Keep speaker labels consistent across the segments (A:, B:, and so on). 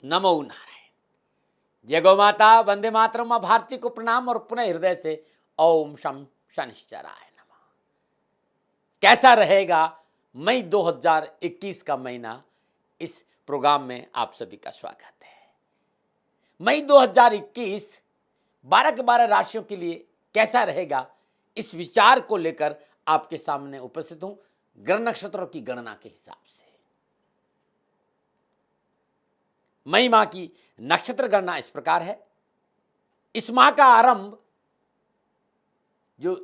A: नमो नारायण। जय गौ माता, वंदे मातरम। मां भारती को प्रणाम और पुनः हृदय से ओम शम शनिश्चराय नमः। कैसा रहेगा मई 2021 का महीना, इस प्रोग्राम में आप सभी का स्वागत है। मई 2021 12 के 12 राशियों के लिए कैसा रहेगा, इस विचार को लेकर आपके सामने उपस्थित हूं ग्रह नक्षत्रों की गणना के हिसाब से। मई माह की नक्षत्र गणना इस प्रकार है। इस माह का आरंभ जो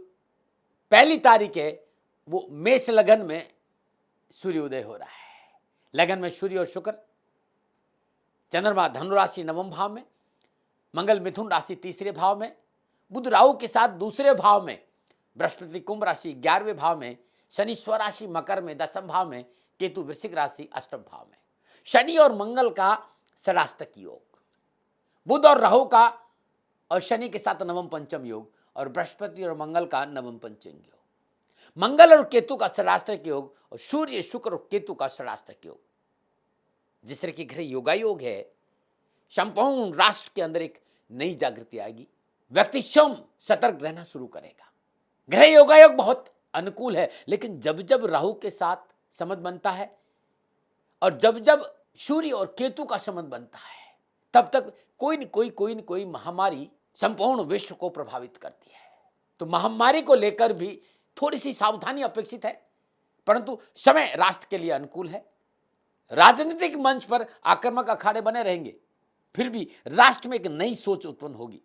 A: पहली तारीख है वो मेष लगन में सूर्योदय हो रहा है। लगन में सूर्य और शुक्र, चंद्रमा धनु राशि नवम भाव में, मंगल मिथुन राशि तीसरे भाव में, बुध राहु के साथ दूसरे भाव में, बृहस्पति कुंभ राशि 11वें भाव में, शनि स्व राशि मकर में 10वें भाव में, केतु वृश्चिक राशि 8वें भाव में। शनि और मंगल का षडाष्टक योग, बुध और राहु का और शनि के साथ नवम पंचम योग, और बृहस्पति और मंगल का नवम पंचम योग। मंगल और केतु का षडाष्टक योग और सूर्य शुक्र और केतु का षडाष्टक योग। जिस तरह की ग्रह योगायोग है, संपूर्ण राष्ट्र के अंदर एक नई जागृति आएगी। व्यक्ति स्वयं सतर्क रहना शुरू करेगा। ग्रह योगायोग बहुत अनुकूल है, लेकिन जब जब राहु के साथ संबंध बनता है और जब जब सूर्य और केतु का संबंध बनता है, तब तक कोई न कोई महामारी संपूर्ण विश्व को प्रभावित करती है। तो महामारी को लेकर भी थोड़ी सी सावधानी अपेक्षित है, परंतु समय राष्ट्र के लिए अनुकूल है। राजनीतिक मंच पर आक्रामक अखाड़े बने रहेंगे, फिर भी राष्ट्र में एक नई सोच उत्पन्न होगी,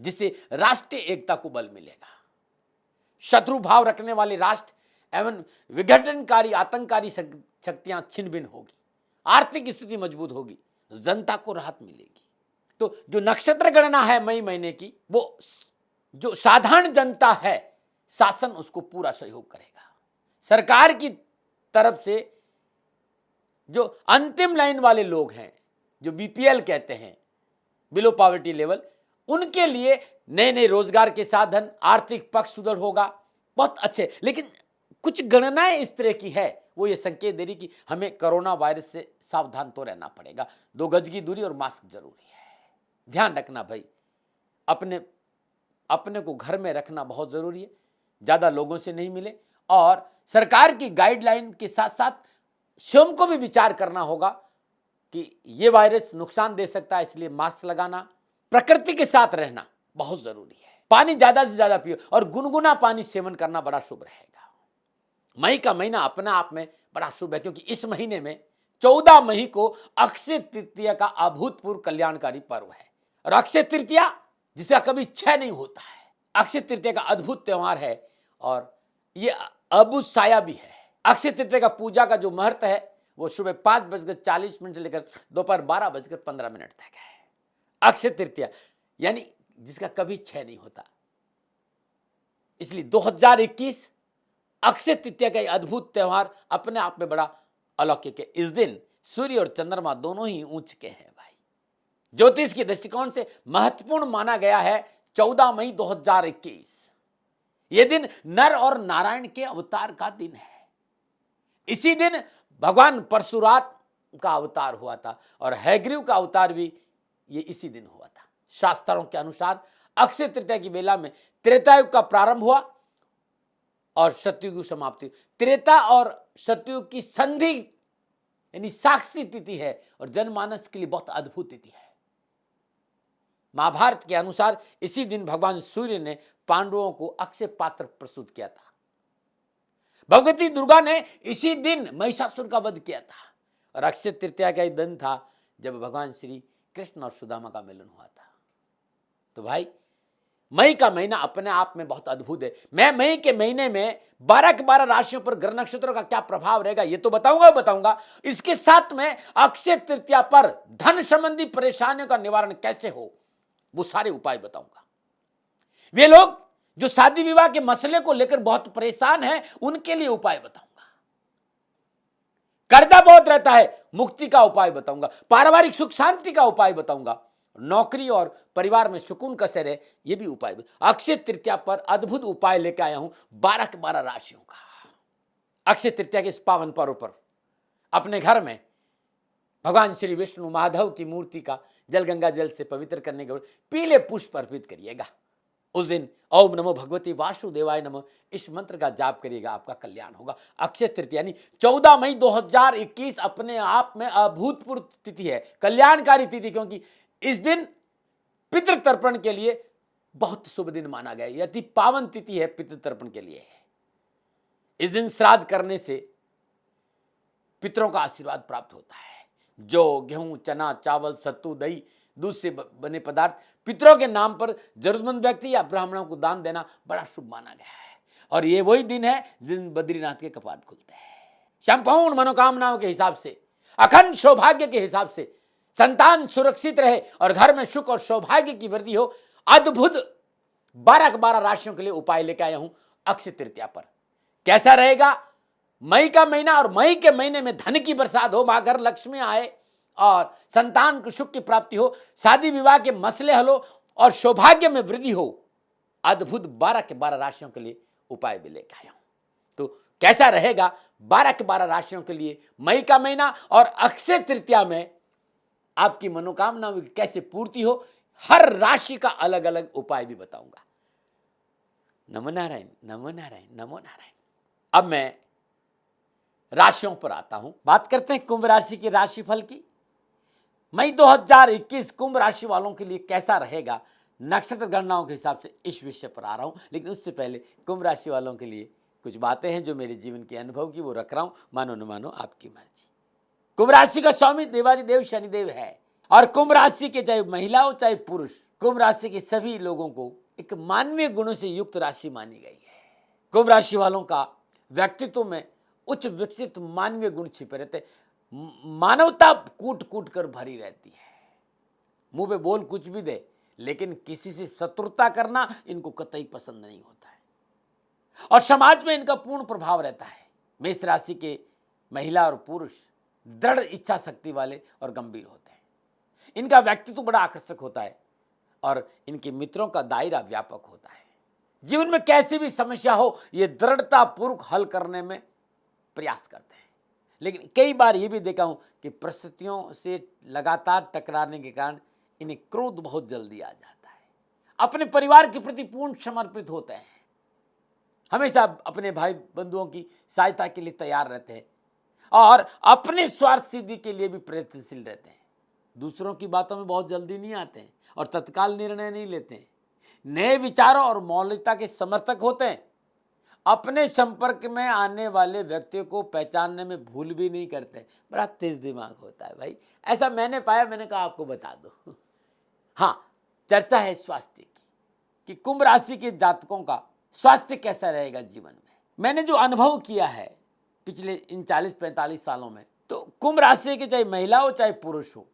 A: जिससे राष्ट्रीय एकता को बल मिलेगा। शत्रु भाव रखने वाले राष्ट्र एवं विघटनकारी आतंककारी शक्तियां छिन्न भिन्न होगी। आर्थिक स्थिति मजबूत होगी, जनता को राहत मिलेगी। तो जो नक्षत्र गणना है मई महीने की, वो जो साधारण जनता है, शासन उसको पूरा सहयोग करेगा। सरकार की तरफ से जो अंतिम लाइन वाले लोग हैं, जो बीपीएल कहते हैं, बिलो पॉवर्टी लेवल, उनके लिए नए नए रोजगार के साधन, आर्थिक पक्ष सुदृढ़ होगा, बहुत अच्छे। लेकिन कुछ गणनाएं इस तरह की है, वो ये संकेत दे रही कि हमें कोरोना वायरस से सावधान तो रहना पड़ेगा। 2 गज की दूरी और मास्क जरूरी है। ध्यान रखना भाई, अपने को घर में रखना बहुत जरूरी है। ज्यादा लोगों से नहीं मिले, और सरकार की गाइडलाइन के साथ साथ स्वयं को भी विचार करना होगा कि ये वायरस नुकसान दे सकता है, इसलिए मास्क लगाना, प्रकृति के साथ रहना बहुत जरूरी है। पानी ज्यादा से ज्यादा पियो और गुनगुना पानी सेवन करना बड़ा शुभ रहेगा। मई का महीना अपने आप में बड़ा शुभ है, क्योंकि इस महीने में 14 मई को अक्षय तृतीया का अभूतपूर्व कल्याणकारी पर्व है। और अक्षय तृतीया जिसका कभी क्षय नहीं होता है, अक्षय तृतीया का अद्भुत त्योहार है, और ये अबुझ साया भी है। अक्षय तृतीया का पूजा का जो महत्व है वो सुबह 5:40 से लेकर दोपहर 12:15 तक है। अक्षय तृतीया यानी जिसका कभी क्षय नहीं होता। इसलिए 2021 अक्षय तृतीया का अद्भुत त्योहार अपने आप में बड़ा अलौकिक है। इस दिन सूर्य और चंद्रमा दोनों ही ऊंच के हैं भाई। ज्योतिष के दृष्टिकोण से महत्वपूर्ण माना गया है 14 मई 2021। यह दिन नर और नारायण के अवतार का दिन है। इसी दिन भगवान परशुराम का अवतार हुआ था, और हैग्रीव का अवतार भी ये इसी दिन हुआ था। शास्त्रों के अनुसार अक्षय तृतीया की बेला में त्रेतायुग का प्रारंभ हुआ और सतयुग की समाप्ति। त्रेता और सतयुग की संधि यानी साक्षी तिथि है, और जनमानस के लिए बहुत अद्भुत तिथि है। महाभारत के अनुसार इसी दिन भगवान सूर्य ने पांडवों को अक्षय पात्र प्रस्तुत किया था। भगवती दुर्गा ने इसी दिन महिषासुर का वध किया था, और अक्षय तृतीया का दिन था जब भगवान श्री कृष्ण और सुदामा का मिलन हुआ था। तो भाई, मई का महीना अपने आप में बहुत अद्भुत है। मैं मई के महीने में 12 के 12 राशियों पर ग्रह नक्षत्रों का क्या प्रभाव रहेगा ये तो बताऊंगा। इसके साथ में अक्षय तृतीया पर धन संबंधी परेशानियों का निवारण कैसे हो, वो सारे उपाय बताऊंगा। वे लोग जो शादी विवाह के मसले को लेकर बहुत परेशान हैं, उनके लिए उपाय बताऊंगा। कर्जा बहुत रहता है, मुक्ति का उपाय बताऊंगा। पारिवारिक सुख शांति का उपाय बताऊंगा। नौकरी और परिवार में सुकून कैसे रहे, यह भी उपाय। अक्षय तृतीया पर अद्भुत उपाय लेकर आया हूं 12 के 12 राशियों का। अक्षय तृतीया के इस पावन पर्व पर अपने घर में भगवान श्री विष्णु माधव की मूर्ति का जल गंगा जल से पवित्र करने के बाद पीले पुष्प अर्पित करिएगा। उस दिन ओम नमो भगवती वासुदेवाय नमः इस मंत्र का जाप करिएगा, आपका कल्याण होगा। अक्षय तृतीया यानी 14 मई 2021 अपने आप में अभूतपूर्व तिथि है, कल्याणकारी तिथि, क्योंकि इस दिन पितृ तर्पण के लिए बहुत शुभ दिन माना गया है। यदि पावन तिथि है पितृ तर्पण के लिए। इस दिन श्राद्ध करने से पितरों का आशीर्वाद प्राप्त होता है। जौ, गेहूं, चना, चावल, सत्तू, दही, दूध से बने पदार्थ पितरों के नाम पर जरूरतमंद व्यक्ति या ब्राह्मणों को दान देना बड़ा शुभ माना गया है। और ये वही दिन है जिस दिन बद्रीनाथ के कपाट खुलते हैं। संपूर्ण मनोकामनाओं के हिसाब से, अखंड सौभाग्य के हिसाब से, संतान सुरक्षित रहे और घर में सुख और सौभाग्य की वृद्धि हो, अद्भुत 12 राशियों के लिए उपाय लेकर आया हूं अक्षय तृतीया पर। कैसा रहेगा? मई का महीना और मई के महीने में धन की बरसात हो, मां घर लक्ष्मी आए और संतान को सुख की प्राप्ति हो, शादी विवाह के मसले हल हो और सौभाग्य में वृद्धि हो। अद्भुत 12 राशियों के लिए उपाय भी लेकर आया हूं। तो कैसा रहेगा 12 राशियों के लिए मई का महीना और अक्षय तृतीया में आपकी मनोकामनाओं की कैसे पूर्ति हो, हर राशि का अलग अलग उपाय भी बताऊंगा। नमो नारायण, नमो नारायण, नमो नारायण। अब मैं राशियों पर आता हूं। बात करते हैं कुंभ राशि के राशिफल की। मई 2021 कुंभ राशि वालों के लिए कैसा रहेगा नक्षत्र गणनाओं के हिसाब से इस विषय पर आ रहा हूं। लेकिन उससे पहले कुंभ राशि वालों के लिए कुछ बातें हैं जो मेरे जीवन के अनुभव की, वो रख रहा हूं। मानो न मानो आपकी मर्जी। कुंभ राशि का स्वामी देवादिदेव शनिदेव है और कुंभ राशि के चाहे महिला हो चाहे पुरुष, कुंभ राशि के सभी लोगों को एक मानवीय गुणों से युक्त राशि मानी गई है। कुंभ राशि वालों का व्यक्तित्व में उच्च विकसित मानवीय गुण छिपे रहते। मानवता कूट कूट कर भरी रहती है। मुंह पे बोल कुछ भी दे, लेकिन किसी से शत्रुता करना इनको कतई पसंद नहीं होता है और समाज में इनका पूर्ण प्रभाव रहता है। मेष राशि के महिला और पुरुष दृढ़ इच्छा शक्ति वाले और गंभीर होते हैं। इनका व्यक्तित्व बड़ा आकर्षक होता है और इनके मित्रों का दायरा व्यापक होता है। जीवन में कैसी भी समस्या हो, ये दृढ़ता पूर्वक हल करने में प्रयास करते हैं। लेकिन कई बार ये भी देखा हूं कि परिस्थितियों से लगातार टकराने के कारण इन्हें क्रोध बहुत जल्दी आ जाता है। अपने परिवार के प्रति पूर्ण समर्पित होते हैं, हमेशा अपने भाई बंधुओं की सहायता के लिए तैयार रहते हैं और अपने स्वार्थ सिद्धि के लिए भी प्रयत्नशील रहते हैं। दूसरों की बातों में बहुत जल्दी नहीं आते हैं और तत्काल निर्णय नहीं लेते हैं। नए विचारों और मौलिकता के समर्थक होते हैं। अपने संपर्क में आने वाले व्यक्तियों को पहचानने में भूल भी नहीं करते। बड़ा तेज दिमाग होता है भाई, ऐसा मैंने पाया, मैंने कहा आपको बता दो। हाँ, चर्चा है स्वास्थ्य की कि कुंभ राशि के जातकों का स्वास्थ्य कैसा रहेगा जीवन में। मैंने जो अनुभव किया है पिछले इन 40-45 सालों में, तो कुंभ राशि के चाहे महिला हो चाहे पुरुष हो,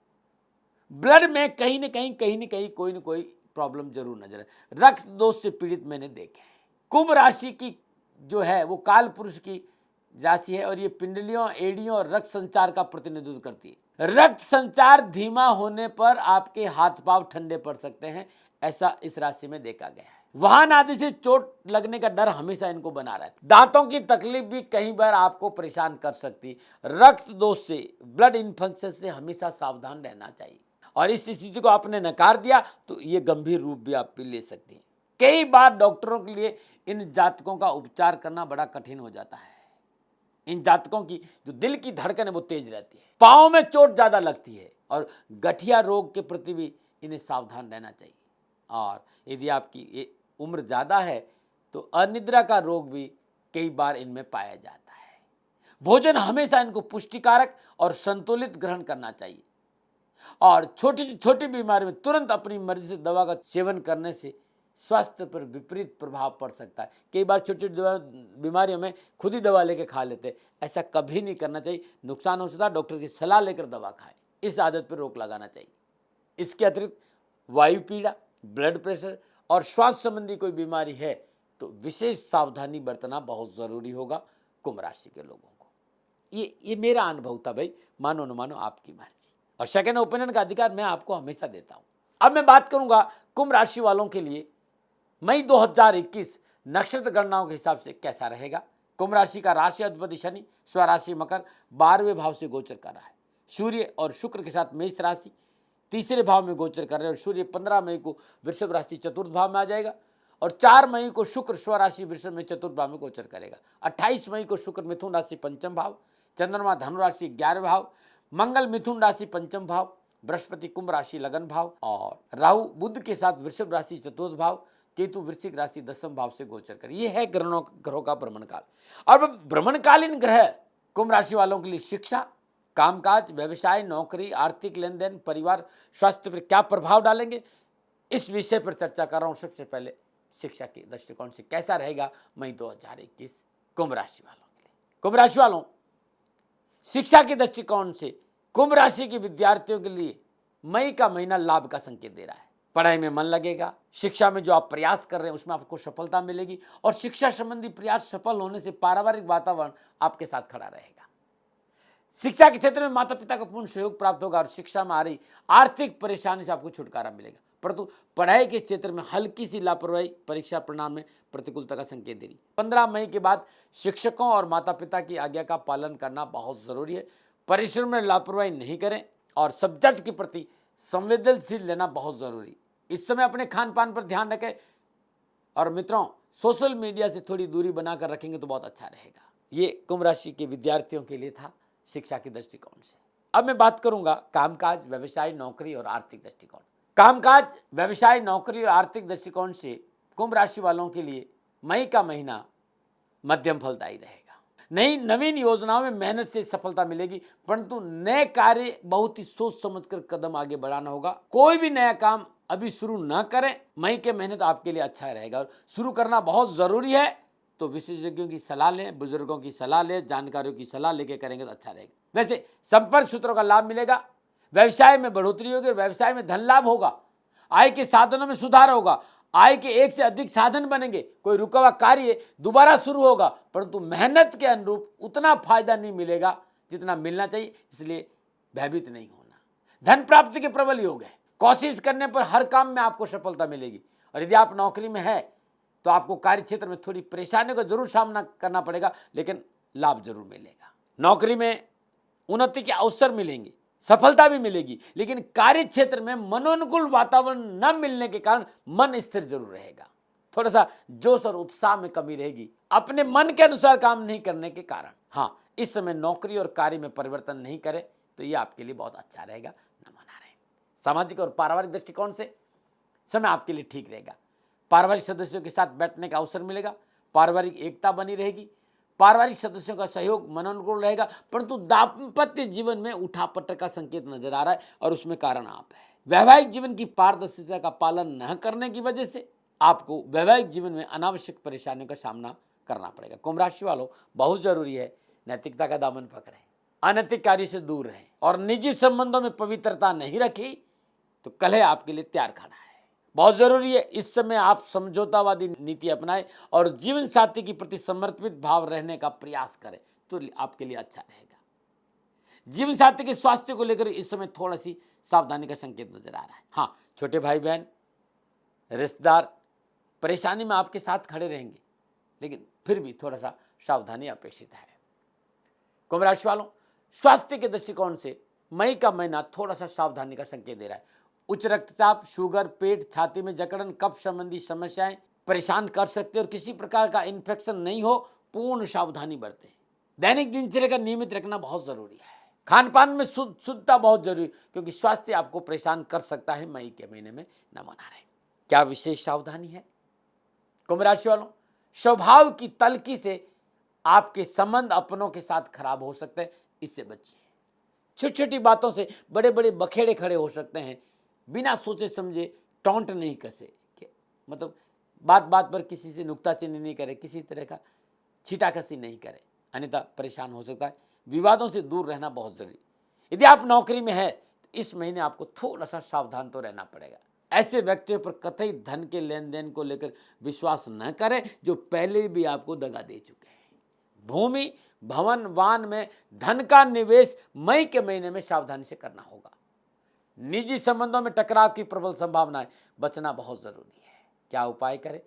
A: ब्लड में कहीं न कहीं कोई न कोई प्रॉब्लम जरूर नजर है। रक्त दोष से पीड़ित मैंने देखे हैं। कुंभ राशि की जो है वो काल पुरुष की राशि है और ये पिंडलियों, एड़ियों और रक्त संचार का प्रतिनिधित्व करती है। रक्त संचार धीमा होने पर आपके हाथ पांव ठंडे पड़ सकते हैं, ऐसा इस राशि में देखा गया है। वाहन आदि से चोट लगने का डर हमेशा इनको बना रहता है। दांतों की तकलीफ भी कई बार आपको परेशान कर सकती। रक्त दोष से, ब्लड इन्फेक्शन से हमेशा सावधान रहना चाहिए और इस स्थिति को आपने नकार दिया तो ये गंभीर रूप भी आप ले सकती हैं। कई बार डॉक्टरों के लिए इन जातकों का उपचार करना बड़ा कठिन हो जाता है। इन जातकों की जो दिल की धड़कन है वो तेज रहती है, पाँव में चोट ज्यादा लगती है और गठिया रोग के प्रति भी इन्हें सावधान रहना चाहिए। और यदि आपकी ये उम्र ज्यादा है तो अनिद्रा का रोग भी कई बार इनमें पाया जाता है। भोजन हमेशा इनको पुष्टिकारक और संतुलित ग्रहण करना चाहिए और छोटी से छोटी बीमारी में तुरंत अपनी मर्जी से दवा का सेवन करने से स्वास्थ्य पर विपरीत प्रभाव पड़ सकता है। कई बार छोटी छोटी बीमारियों में खुद ही दवा लेकर खा लेते हैं, ऐसा कभी नहीं करना चाहिए। नुकसान हो सकता है, डॉक्टर की सलाह लेकर दवा खाएं। इस आदत पर रोक लगाना चाहिए। इसके अतिरिक्त वायु पीड़ा, ब्लड प्रेशर और श्वास संबंधी कोई बीमारी है तो विशेष सावधानी बरतना बहुत जरूरी होगा कुंभ राशि के लोगों को। ये मेरा अनुभव था भाई, मानो न मानो आपकी मर्जी और सेकंड ओपिनियन का अधिकार मैं आपको हमेशा देता हूं। अब मैं बात करूंगा कुंभ राशि वालों के लिए मई 2021 नक्षत्र गणनाओं के हिसाब से कैसा रहेगा। कुंभ राशि का राशि अधिपति शनि स्वराशि मकर 12वें भाव से गोचर कर रहा है। सूर्य और शुक्र के साथ मेष राशि तीसरे भाव में गोचर कर रहे हैं और सूर्य 15 मई को वृषभ राशि चतुर्थ भाव में आ जाएगा और 4 मई को शुक्र स्वराशि वृषभ में चतुर्थ भाव में गोचर करेगा। 28 मई को शुक्र मिथुन राशि पंचम भाव, चंद्रमा धनु राशि 11वें भाव, मंगल मिथुन राशि पंचम भाव, बृहस्पति कुंभ राशि लगन भाव और राहु बुध के साथ वृषभ राशि चतुर्थ भाव, केतु वृश्चिक राशि 10वें भाव से गोचर कर। ये है ग्रहों का भ्रमण काल। और भ्रमणकालीन ग्रह कुंभ राशि वालों के लिए शिक्षा, कामकाज, व्यवसाय, नौकरी, आर्थिक लेन देन, परिवार, स्वास्थ्य पर क्या प्रभाव डालेंगे, इस विषय पर चर्चा कर रहा हूं। सबसे पहले शिक्षा के दृष्टिकोण से कैसा रहेगा मई 2021 कुंभ राशि वालों के लिए। कुंभ राशि वालों, शिक्षा के दृष्टिकोण से कुंभ राशि के विद्यार्थियों के लिए मई का महीना लाभ का संकेत दे रहा है। पढ़ाई में मन लगेगा, शिक्षा में जो आप प्रयास कर रहे हैं उसमें आपको सफलता मिलेगी और शिक्षा संबंधी प्रयास सफल होने से पारिवारिक वातावरण आपके साथ खड़ा रहेगा। शिक्षा के क्षेत्र में माता पिता का पूर्ण सहयोग प्राप्त होगा और शिक्षा में आ रही आर्थिक परेशानी से आपको छुटकारा मिलेगा। परंतु पढ़ाई के क्षेत्र में हल्की सी लापरवाही परीक्षा परिणाम में प्रतिकूलता का संकेत दे रही। 15 मई के बाद शिक्षकों और माता पिता की आज्ञा का पालन करना बहुत जरूरी है। परिश्रम में लापरवाही नहीं करें और सब्जेक्ट के प्रति संवेदनशील लेना बहुत जरूरी। इस समय अपने खान पान पर ध्यान रखें और मित्रों, सोशल मीडिया से थोड़ी दूरी बनाकर रखेंगे तो बहुत अच्छा रहेगा। ये कुंभ राशि के विद्यार्थियों के लिए था शिक्षा के दृष्टिकोण से। अब मैं बात करूंगा कामकाज, व्यवसाय, नौकरी और आर्थिक दृष्टिकोण। कामकाज, व्यवसाय, नौकरी और आर्थिक दृष्टिकोण से कुंभ राशि वालों के लिए मई का महीना मध्यम फलदायी रहेगा। नवीन योजनाओं में मेहनत से सफलता मिलेगी, परंतु नए कार्य बहुत ही सोच समझकर कदम आगे बढ़ाना होगा। कोई भी नया काम अभी शुरू न करें। मई के महीने तो आपके लिए अच्छा रहेगा और शुरू करना बहुत जरूरी है तो विशेषज्ञों की सलाह लें, बुजुर्गों की सलाह लें, जानकारियों की सलाह लेके करेंगे तो अच्छा रहेगा। वैसे संपर्क सूत्रों का लाभ मिलेगा, व्यवसाय में बढ़ोतरी होगी, व्यवसाय में धन लाभ होगा, आय के साधनों में सुधार होगा, आय के एक से अधिक साधन बनेंगे, कोई रुका हुआ कार्य दोबारा शुरू होगा, परंतु मेहनत के अनुरूप उतना फायदा नहीं मिलेगा जितना मिलना चाहिए, इसलिए भयभीत नहीं होना। धन प्राप्ति के प्रबल योग है, कोशिश करने पर हर काम में आपको सफलता मिलेगी और यदि आप नौकरी में है तो आपको कार्य क्षेत्र में थोड़ी परेशानियों का जरूर सामना करना पड़ेगा, लेकिन लाभ जरूर मिलेगा। नौकरी में उन्नति के अवसर मिलेंगे, सफलता भी मिलेगी, लेकिन कार्य क्षेत्र में मनोनुकूल वातावरण न मिलने के कारण मन स्थिर जरूर रहेगा। थोड़ा सा जोश और उत्साह में कमी रहेगी अपने मन के अनुसार काम नहीं करने के कारण। हाँ, इस समय नौकरी और कार्य में परिवर्तन नहीं करें तो ये आपके लिए बहुत अच्छा रहेगा। न मना रहे। सामाजिक और पारिवारिक दृष्टिकोण से समय आपके लिए ठीक रहेगा। पारिवारिक सदस्यों के साथ बैठने का अवसर मिलेगा, पारिवारिक एकता बनी रहेगी, पारिवारिक सदस्यों का सहयोग मनोनुकूल रहेगा, परंतु दाम्पत्य जीवन में उठापटक का संकेत नजर आ रहा है और उसमें कारण आप है। वैवाहिक जीवन की पारदर्शिता का पालन न करने की वजह से आपको वैवाहिक जीवन में अनावश्यक परेशानियों का सामना करना पड़ेगा। कुंभ राशि वालों, बहुत जरूरी है नैतिकता का दामन पकड़ें, अनैतिक कार्य से दूर रहें और निजी संबंधों में पवित्रता नहीं रखी तो कलह आपके लिए तैयार खड़ा है। बहुत जरूरी है इस समय आप समझौतावादी नीति अपनाएं और जीवन साथी के प्रति समर्पित भाव रहने का प्रयास करें तो आपके लिए अच्छा रहेगा। जीवन साथी के स्वास्थ्य को लेकर इस समय थोड़ा सी सावधानी का संकेत नजर आ रहा है। हाँ, छोटे भाई बहन, रिश्तेदार परेशानी में आपके साथ खड़े रहेंगे, लेकिन फिर भी थोड़ा सा सावधानी अपेक्षित है। कुंभ राशि वालों, स्वास्थ्य के दृष्टिकोण से मई का महीना थोड़ा सा सावधानी का संकेत दे रहा है। उच्च रक्तचाप, शुगर, पेट, छाती में जकड़न, कफ संबंधी समस्याएं परेशान कर सकते हैं और किसी प्रकार का इन्फेक्शन नहीं हो, पूर्ण सावधानी बरतें। दैनिक दिनचर्या का नियमित रखना बहुत जरूरी है। खान पान में शुद्धता बहुत जरूरी, क्योंकि स्वास्थ्य आपको परेशान कर सकता है मई के महीने में। न मना रहे। क्या विशेष सावधानी है कुंभ राशि वालों? स्वभाव की तल्खी से आपके संबंध अपनों के साथ खराब हो सकते हैं, इससे बचिए। छोटी छोटी बातों से बड़े बड़े बखेड़े खड़े हो सकते हैं। बिना सोचे समझे टोंट नहीं कसे, मतलब बात बात पर किसी से नुक्ताचीनी नहीं करे, किसी तरह का छीटाकसी नहीं करे, अन्यथा परेशान हो सकता है। विवादों से दूर रहना बहुत जरूरी। यदि आप नौकरी में है तो इस महीने आपको थोड़ा सा सावधान तो रहना पड़ेगा। ऐसे व्यक्तियों पर कतई धन के लेन देन को लेकर विश्वास न करें जो पहले भी आपको दगा दे चुके हैं। भूमि, भवन, वाहन में धन का निवेश मई के महीने में सावधानी से करना होगा। निजी संबंधों में टकराव की प्रबल संभावना है, बचना बहुत जरूरी है। क्या उपाय करें?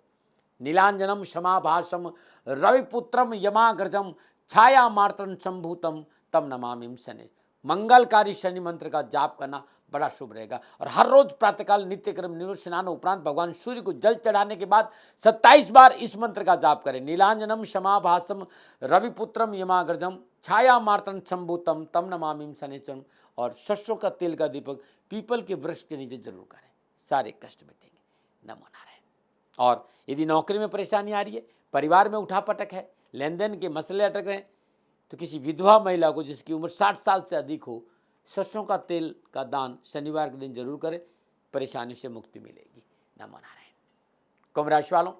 A: नीलांजनम क्षमाभाषम रविपुत्रम यमाग्रजम छाया मार्तन संभूतम तम नमामिम शनि। मंगलकारी शनि मंत्र का जाप करना बड़ा शुभ रहेगा। और हर रोज प्रातःकाल नित्य क्रम निवृत्त स्नान उपरांत भगवान सूर्य को जल चढ़ाने के बाद 27 बार इस मंत्र का जाप करें। नीलांजनम क्षमाभासम रविपुत्रम यमाग्रजम छाया मार्तन शंभुतम तम नमामिम शनिचरम। और सरसों का तेल का दीपक पीपल के वृक्ष के नीचे जरूर करें, सारे कष्ट मिटेंगे। नमो नारायण। और यदि नौकरी में परेशानी आ रही है, परिवार में उठापटक है, लेन देन के मसले अटक रहे हैं, तो किसी विधवा महिला को जिसकी उम्र 60 साल से अधिक हो, सरसों का तेल का दान शनिवार के दिन जरूर करें, परेशानी से मुक्ति मिलेगी। नमो नारायण। कुंभ राशि वालों,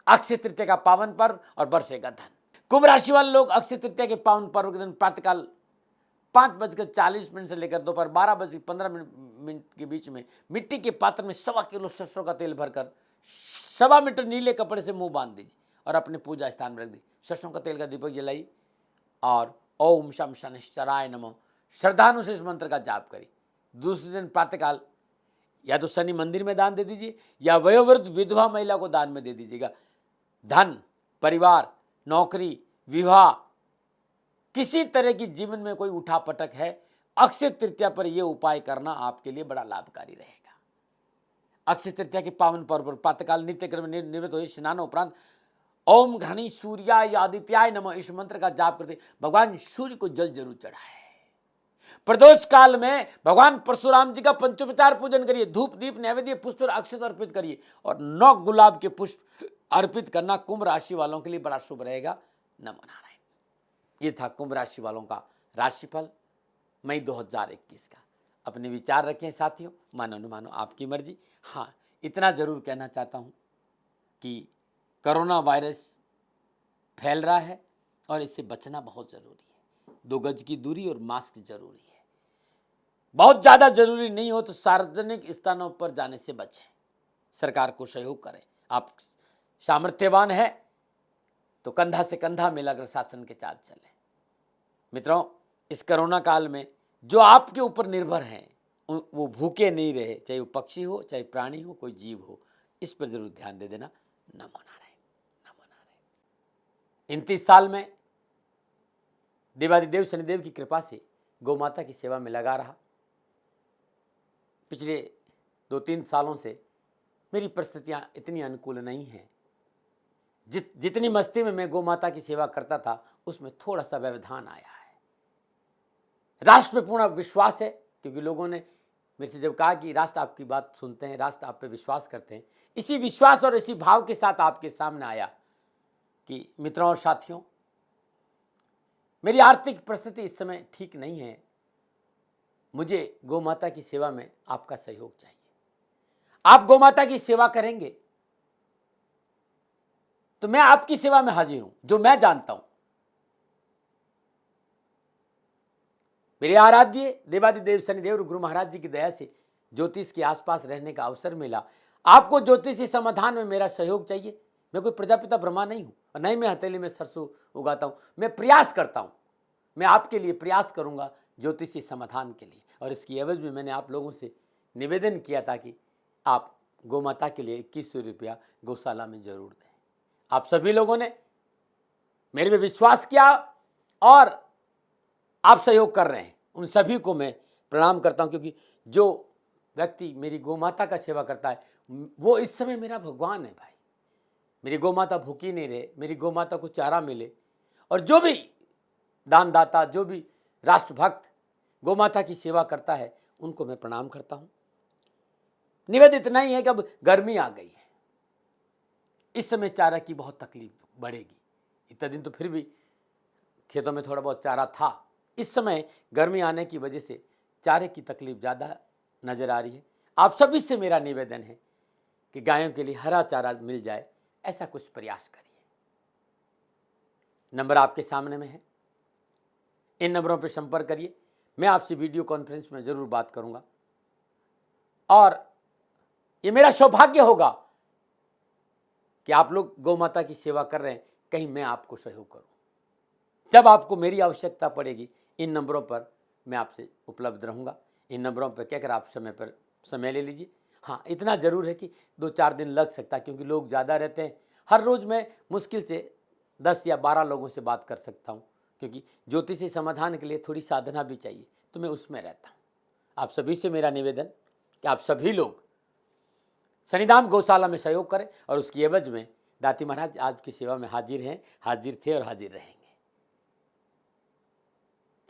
A: अक्षय तृतीया का पावन पर्व और बरसेगा धन। कुंभ राशि वाले लोग अक्षय तृतीया के पावन पर्व के दिन प्रातःकाल 5:40 से लेकर दोपहर 12:15 के बीच में मिट्टी के पात्र में 1.25 किलो सरसों का तेल भरकर 1.25 मीटर नीले कपड़े से मुंह बांध दीजिए और अपने पूजा स्थान में रख दीजिए। सरसों का तेल का दीपक जलाइए और ओम शम शनिश्चराय नमः श्रद्धानु से इस मंत्र का जाप करिए। दूसरे दिन प्रातःकाल या तो शनि मंदिर में दान दे दीजिए या वयोवृद्ध विधवा महिला को दान में दे दीजिएगा। धन, परिवार, नौकरी, विवाह, किसी तरह की जीवन में कोई उठापटक है, अक्षय तृतीया पर यह उपाय करना आपके लिए बड़ा लाभकारी रहेगा। अक्षय तृतीया के पावन पर्व पर प्रातःकाल नित्य क्रम निवृत्त हुए स्नान उपरांत ओम घृणी सूर्याय आदित्याय नमः इस मंत्र का जाप करते भगवान सूर्य को जल जरूर चढ़ाए। प्रदोष काल में भगवान परशुराम जी का पंचोपचार पूजन करिए, धूप दीप नैवेद्य पुष्प और अक्षत अर्पित करिए और 9 गुलाब के पुष्प अर्पित करना कुंभ राशि वालों के लिए बड़ा शुभ रहेगा। नमो नारायण। ये था कुंभ राशि वालों का राशिफल मई 2021 का। अपने विचार रखें साथियों, मानो न मानो आपकी मर्जी। हाँ, इतना जरूर कहना चाहता हूँ कि कोरोना वायरस फैल रहा है और इससे बचना बहुत ज़रूरी है। 2 गज की दूरी और मास्क जरूरी है। बहुत ज़्यादा जरूरी नहीं हो तो सार्वजनिक स्थानों पर जाने से बचें। सरकार को सहयोग करें। आप सामर्थ्यवान है तो कंधा से कंधा मिलाकर शासन के साथ चलें। मित्रों, इस कोरोना काल में जो आपके ऊपर निर्भर हैं वो भूखे नहीं रहे, चाहे वो पक्षी हो, चाहे प्राणी हो, कोई जीव हो, इस पर जरूर ध्यान दे देना। नमो नारायण, नमो नारायण। 29 साल में देवादिदेव शनिदेव की कृपा से गौ माता की सेवा में लगा रहा। पिछले 2-3 सालों से मेरी परिस्थितियां इतनी अनुकूल नहीं हैं। जितनी मस्ती में मैं गौ माता की सेवा करता था उसमें थोड़ा सा व्यवधान आया है। राष्ट्र पे पूर्ण विश्वास है, क्योंकि लोगों ने मेरे से जब कहा कि राष्ट्र आपकी बात सुनते हैं, राष्ट्र आप पे विश्वास करते हैं, इसी विश्वास और इसी भाव के साथ आपके सामने आया कि मित्रों और साथियों, मेरी आर्थिक परिस्थिति इस समय ठीक नहीं है, मुझे गौ माता की सेवा में आपका सहयोग चाहिए। आप गौ माता की सेवा करेंगे तो मैं आपकी सेवा में हाजिर हूं। जो मैं जानता हूं, मेरे आराध्य देवादिदेव शनिदेव और गुरु महाराज जी की दया से ज्योतिष के आसपास रहने का अवसर मिला। आपको ज्योतिषी समाधान में मेरा सहयोग चाहिए। मैं कोई प्रजापिता ब्रह्मा नहीं हूं और नहीं मैं हथेली में सरसों उगाता हूं। मैं प्रयास करता हूं, मैं आपके लिए प्रयास करूंगा ज्योतिषी समाधान के लिए। और इसकी एवज में मैंने आप लोगों से निवेदन किया था कि आप गौ माता के लिए 2100 रुपया गौशाला में जरूर दें। आप सभी लोगों ने मेरे पे विश्वास किया और आप सहयोग कर रहे हैं। उन सभी को मैं प्रणाम करता हूं, क्योंकि जो व्यक्ति मेरी गौ माता का सेवा करता है वो इस समय मेरा भगवान है। भाई, मेरी गौ माता भूखी नहीं रहे, मेरी गौ माता को चारा मिले। और जो भी दानदाता, जो भी राष्ट्रभक्त गौ माता की सेवा करता है, उनको मैं प्रणाम करता हूं। निवेदन इतना ही है कि अब गर्मी आ गई है, इस समय चारा की बहुत तकलीफ बढ़ेगी। इतना दिन तो फिर भी खेतों में थोड़ा बहुत चारा था, इस समय गर्मी आने की वजह से चारे की तकलीफ ज़्यादा नज़र आ रही है। आप सभी से मेरा निवेदन है कि गायों के लिए हरा चारा मिल जाए, ऐसा कुछ प्रयास करिए। नंबर आपके सामने में है, इन नंबरों पर संपर्क करिए। मैं आपसे वीडियो कॉन्फ्रेंस में ज़रूर बात करूंगा और ये मेरा सौभाग्य होगा कि आप लोग गौ माता की सेवा कर रहे हैं, कहीं मैं आपको सहयोग करूं। जब आपको मेरी आवश्यकता पड़ेगी, इन नंबरों पर मैं आपसे उपलब्ध रहूंगा। इन नंबरों पर कहकर आप समय ले लीजिए। हाँ, इतना ज़रूर है कि 2-4 दिन लग सकता है, क्योंकि लोग ज़्यादा रहते हैं। हर रोज़ मैं मुश्किल से 10 या 12 लोगों से बात कर सकता हूँ, क्योंकि ज्योतिषी समाधान के लिए थोड़ी साधना भी चाहिए, तो मैं उसमें रहता हूँ। आप सभी से मेरा निवेदन कि आप सभी लोग शनिधाम गौशाला में सहयोग करें और उसकी एवज में दाती महाराज आपकी सेवा में हाजिर हैं, हाजिर थे और हाजिर रहेंगे।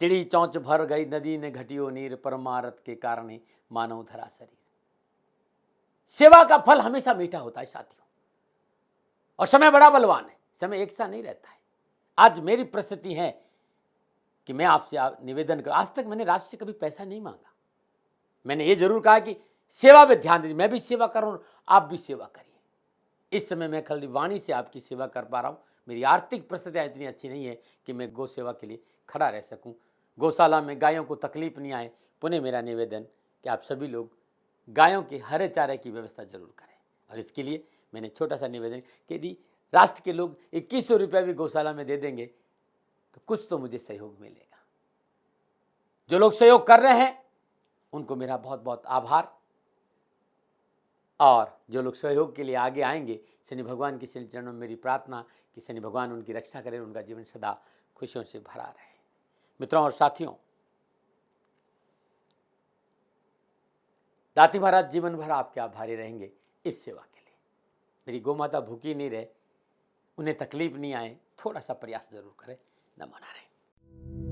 A: चिड़ी चौंच भर गई नदी ने घटियो नीर, परमारथ के कारण मानव धरा शरीर। सेवा का फल हमेशा मीठा होता है साथियों, और समय बड़ा बलवान है, समय एक सा नहीं रहता है। आज मेरी परिस्थिति है कि मैं आपसे निवेदन कर, आज तक मैंने राष्ट्र से कभी पैसा नहीं मांगा। मैंने ये जरूर कहा कि सेवा पे ध्यान दीजिए, मैं भी सेवा करूं, आप भी सेवा करिए। इस समय मैं खाली वाणी से आपकी सेवा कर पा रहा हूं। मेरी आर्थिक परिस्थितियां इतनी अच्छी नहीं है कि मैं गौ सेवा के लिए खड़ा रह सकूं, गौशाला में गायों को तकलीफ नहीं आए। पुनः मेरा निवेदन कि आप सभी लोग गायों के हरे चारे की व्यवस्था जरूर करें, और इसके लिए मैंने छोटा सा निवेदन कि यदि राष्ट्र के लोग 2100 रुपया भी गौशाला में दे देंगे तो कुछ तो मुझे सहयोग मिलेगा। जो लोग सहयोग कर रहे हैं उनको मेरा बहुत बहुत आभार, और जो लोग सहयोग के लिए आगे आएंगे, शनि भगवान के चरणों में मेरी प्रार्थना कि शनि भगवान उनकी रक्षा करें, उनका जीवन सदा खुशियों से भरा रहे। मित्रों और साथियों, दाती महाराज जीवन भर आपके आभारी रहेंगे इस सेवा के लिए। मेरी गौ माता भूखी नहीं रहे, उन्हें तकलीफ नहीं आए, थोड़ा सा प्रयास जरूर करें। नमो नारायण।